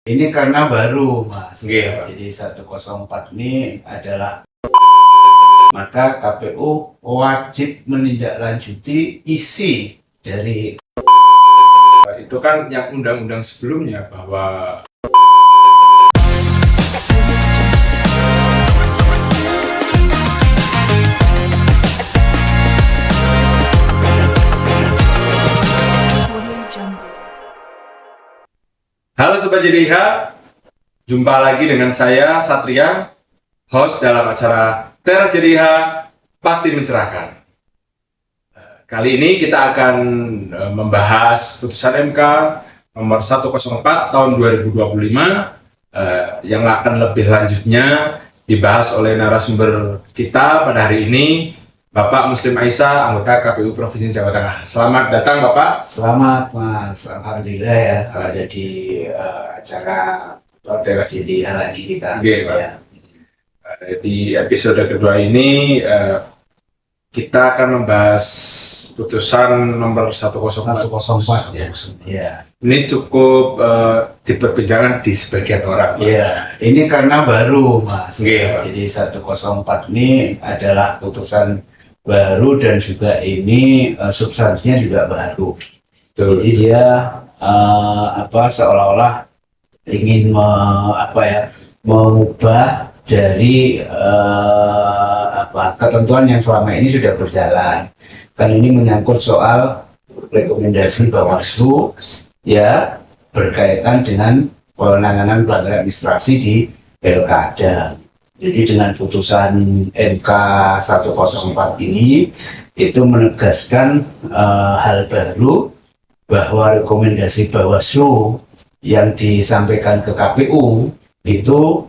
Ini karena baru, Mas. Nggih, Pak. Jadi 104 ini adalah maka KPU wajib menindaklanjuti isi dari Itu kan yang undang-undang sebelumnya bahwa Halo Sobat JDIH, jumpa lagi dengan saya Satria, host dalam acara Teras JDIH Pasti Mencerahkan. Kali ini kita akan membahas putusan MK nomor 104 tahun 2025 yang akan lebih lanjutnya dibahas oleh narasumber kita pada hari ini, Bapak Muslim Aisyah, anggota KPU Provinsi Jawa Tengah. Selamat datang Bapak. Selamat, Mas. Alhamdulillah ya ada di acara Teras JDIH lagi kita. Oke, Pak. Ya. Di episode kedua ini kita akan membahas putusan nomor 104. 104 ya. Ya. Ini cukup diperbincangkan di sebagian orang. Ya, ini karena baru, Mas. Nggih, Pak. Jadi 104 ini adalah putusan baru dan juga ini substansinya juga baru. Jadi dia seolah-olah ingin mengubah dari ketentuan yang selama ini sudah berjalan. Kan ini menyangkut soal rekomendasi Bawaslu ya berkaitan dengan penanganan pelanggaran administrasi di Pilkada. Jadi dengan putusan MK 104 ini itu menegaskan hal baru bahwa rekomendasi Bawaslu yang disampaikan ke KPU itu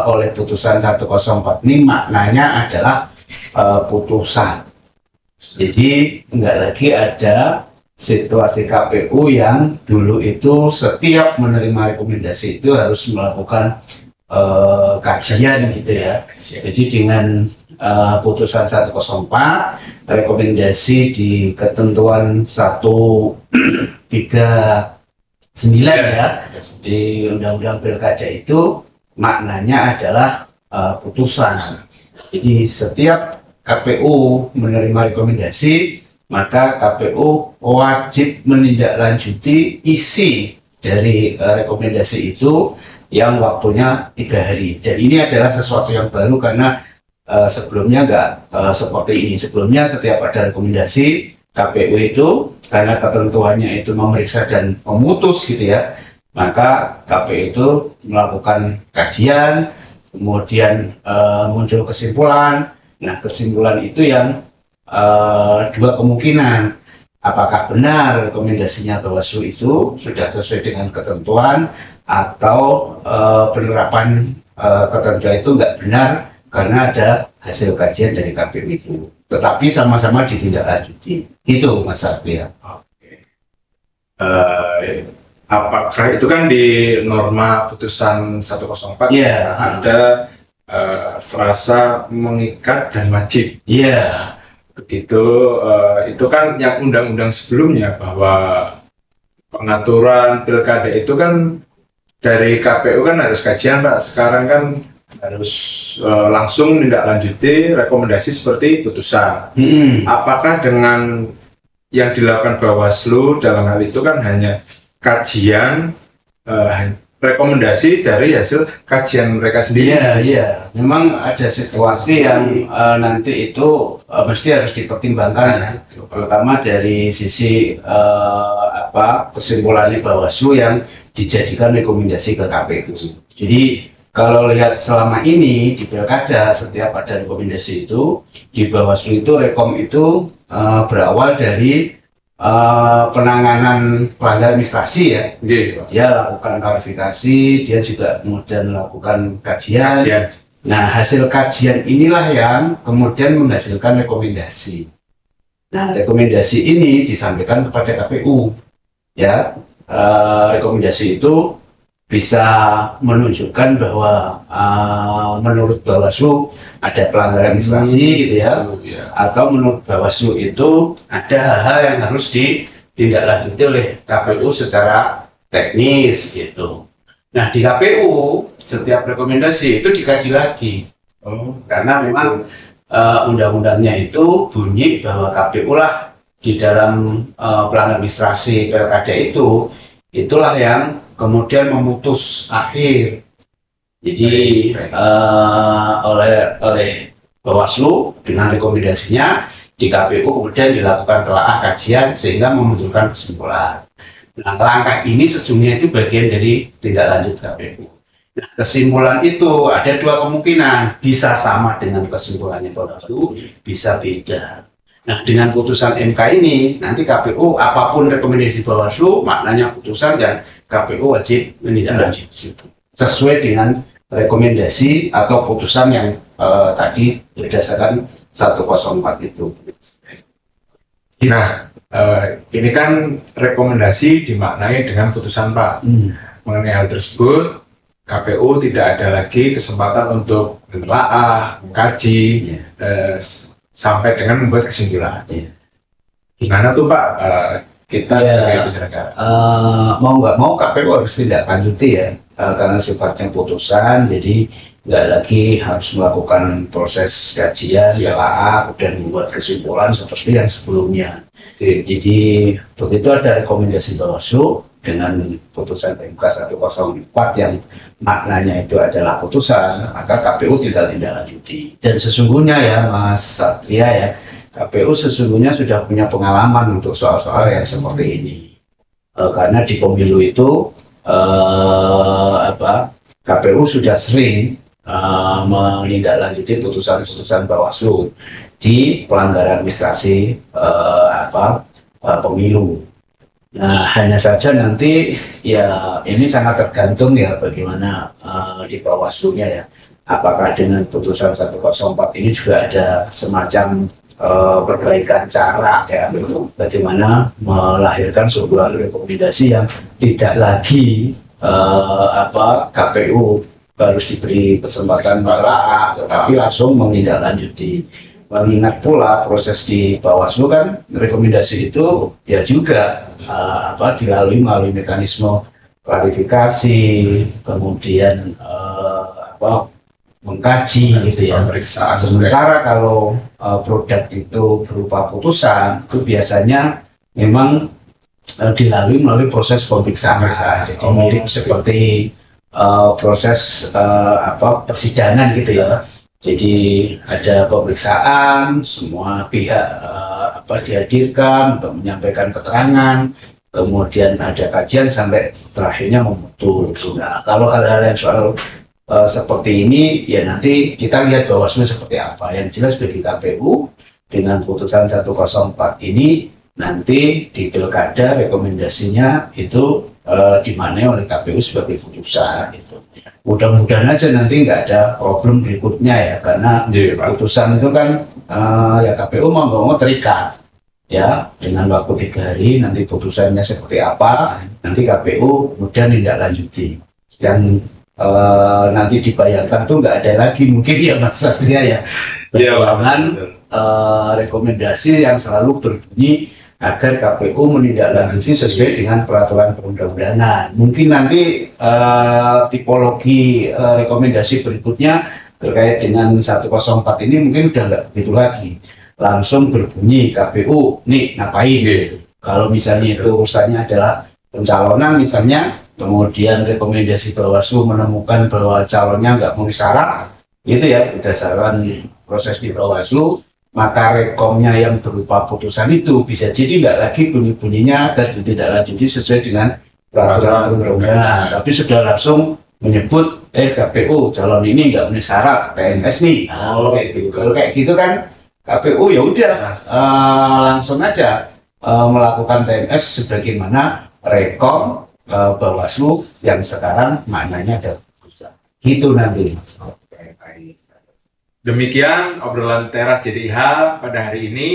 oleh putusan 104 ini maknanya adalah putusan. Jadi enggak lagi ada situasi KPU yang dulu itu setiap menerima rekomendasi itu harus melakukan kajian gitu ya. Jadi dengan putusan 104 rekomendasi di ketentuan 139 ya di Undang-Undang Pilkada itu maknanya adalah putusan. Jadi setiap KPU menerima rekomendasi maka KPU wajib menindaklanjuti isi dari rekomendasi itu yang waktunya 3 hari. Dan ini adalah sesuatu yang baru karena sebelumnya nggak seperti ini. Sebelumnya setiap ada rekomendasi KPU itu karena ketentuannya itu memeriksa dan memutus gitu ya, maka KPU itu melakukan kajian, kemudian muncul kesimpulan. Nah kesimpulan itu yang dua kemungkinan. Apakah benar rekomendasinya Bawaslu itu sudah sesuai dengan ketentuan atau penerapan ketentuan itu nggak benar karena ada hasil kajian dari KPU itu. Tetapi sama-sama ditindaklanjuti. Itu Mas Satria. Apakah itu kan di norma putusan 104 ada frasa mengikat dan wajib. Iya. Begitu, itu kan yang undang-undang sebelumnya bahwa pengaturan pilkada itu kan dari KPU kan harus kajian Pak, sekarang kan harus langsung menindaklanjuti rekomendasi seperti putusan. Apakah dengan yang dilakukan Bawaslu dalam hal itu kan hanya kajian, rekomendasi dari hasil kajian mereka sendiri? Iya. Memang ada situasi yang nanti itu mesti harus dipertimbangkan ya, terutama dari sisi kesimpulannya Bawaslu yang dijadikan rekomendasi ke KPU. Jadi kalau lihat selama ini di Pilkada setiap ada rekomendasi itu di Bawaslu itu rekom itu berawal dari penanganan pelanggaran administrasi ya. Dia lakukan klarifikasi, dia juga kemudian melakukan kajian. Nah hasil kajian inilah yang kemudian menghasilkan rekomendasi. Nah rekomendasi ini disampaikan kepada KPU ya. Rekomendasi itu bisa menunjukkan bahwa menurut Bawaslu ada pelanggaran administrasi gitu ya, atau menurut Bawaslu itu ada hal-hal yang harus ditindaklanjuti oleh KPU secara teknis gitu. Nah, di KPU setiap rekomendasi itu dikaji lagi. Karena memang undang-undangnya itu bunyi bahwa KPU lah di dalam pelanggaran administrasi pilkada itu itulah yang kemudian memutus akhir. Jadi oleh Bawaslu dengan rekomendasinya di KPU kemudian dilakukan telaah kajian sehingga memunculkan kesimpulan. Nah, langkah ini sesungguhnya itu bagian dari tindak lanjut KPU. Nah, kesimpulan itu ada dua kemungkinan, bisa sama dengan kesimpulannya Bawaslu, bisa beda. Nah, dengan putusan MK ini, nanti KPU apapun rekomendasi Bawaslu, maknanya putusan dan KPU wajib menindaklanjuti sesuai dengan rekomendasi atau putusan yang tadi berdasarkan 104 itu. Nah, ini kan rekomendasi dimaknai dengan putusan Pak. Mengenai hal tersebut, KPU tidak ada lagi kesempatan untuk menelaah, mengkaji, sampai dengan membuat kesimpulan. Gimana tuh Pak? Kita sebagai penyelenggara. Mau nggak mau KPU harus tidak lanjuti ya, karena sifatnya putusan, jadi nggak lagi harus melakukan proses kajian, telaah, dan membuat kesimpulan seperti yang sebelumnya. Jadi begitu ada rekomendasi Bawaslu dengan putusan MK 104 yang maknanya itu adalah putusan, maka KPU tidak lanjuti. Dan sesungguhnya ya Mas Satria ya, KPU sesungguhnya sudah punya pengalaman untuk soal-soal yang seperti ini. Karena di pemilu itu KPU sudah sering menindaklanjuti putusan-putusan Bawaslu di pelanggaran administrasi pemilu. Nah, hanya saja nanti ya ini sangat tergantung ya bagaimana di Bawaslu-nya ya. Apakah dengan putusan 104 ini juga ada semacam perbaikan cara ya, bagaimana melahirkan sebuah rekomendasi yang tidak lagi KPU harus diberi kesempatan menelaah, tetapi langsung menindaklanjuti. Mengingat pula proses di Bawaslu kan rekomendasi itu ya juga dilalui melalui mekanisme klarifikasi, kemudian mengkaji gitu ya. Sementara kalau produk itu berupa putusan itu biasanya memang dilalui melalui proses pemeriksaan. Jadi mirip seperti proses persidangan gitu ya. Jadi ada pemeriksaan, semua pihak dihadirkan untuk menyampaikan keterangan, kemudian ada kajian sampai terakhirnya memutus. Nah, kalau hal-hal yang soal seperti ini ya nanti kita lihat Bawaslu seperti apa. Yang jelas bagi KPU dengan putusan 104 ini nanti di pilkada rekomendasinya itu dimaknai oleh KPU sebagai putusan itu. Mudah-mudahan aja nanti nggak ada problem berikutnya ya, karena putusan itu kan ya KPU mau terikat ya dengan waktu 3 hari, nanti putusannya seperti apa, nanti KPU kemudian tidak lanjuti. Dan nanti dibayangkan tuh nggak ada lagi mungkin ya Mas Satria ya, perjuangan rekomendasi yang selalu berbunyi agar KPU menindaklanjuti sesuai dengan peraturan perundang-undangan. Mungkin nanti tipologi rekomendasi berikutnya terkait dengan 104 ini mungkin udah nggak begitu lagi. Langsung berbunyi KPU, nih ngapain gitu. Kalau misalnya itu urusannya adalah pencalonan misalnya, kemudian rekomendasi Bawaslu menemukan bahwa calonnya nggak memenuhi syarat, gitu ya, berdasarkan proses di Bawaslu, maka rekomnya yang berupa putusan itu bisa jadi nggak lagi bunyi-bunyinya agar ditindaklanjuti sesuai dengan peraturan perundang-undangan, tapi sudah langsung menyebut KPU calon ini nggak memenuhi syarat PNS nih. Kalau kayak gitu kan KPU ya udah langsung aja melakukan TMS sebagaimana rekom Bawaslu yang sekarang maknanya ada gitu nanti. Demikian obrolan teras JDIH pada hari ini.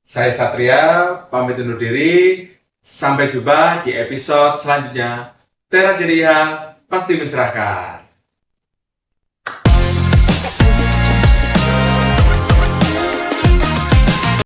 Saya Satria, pamit undur diri. Sampai jumpa di episode selanjutnya. Teras JDIH pasti mencerahkan.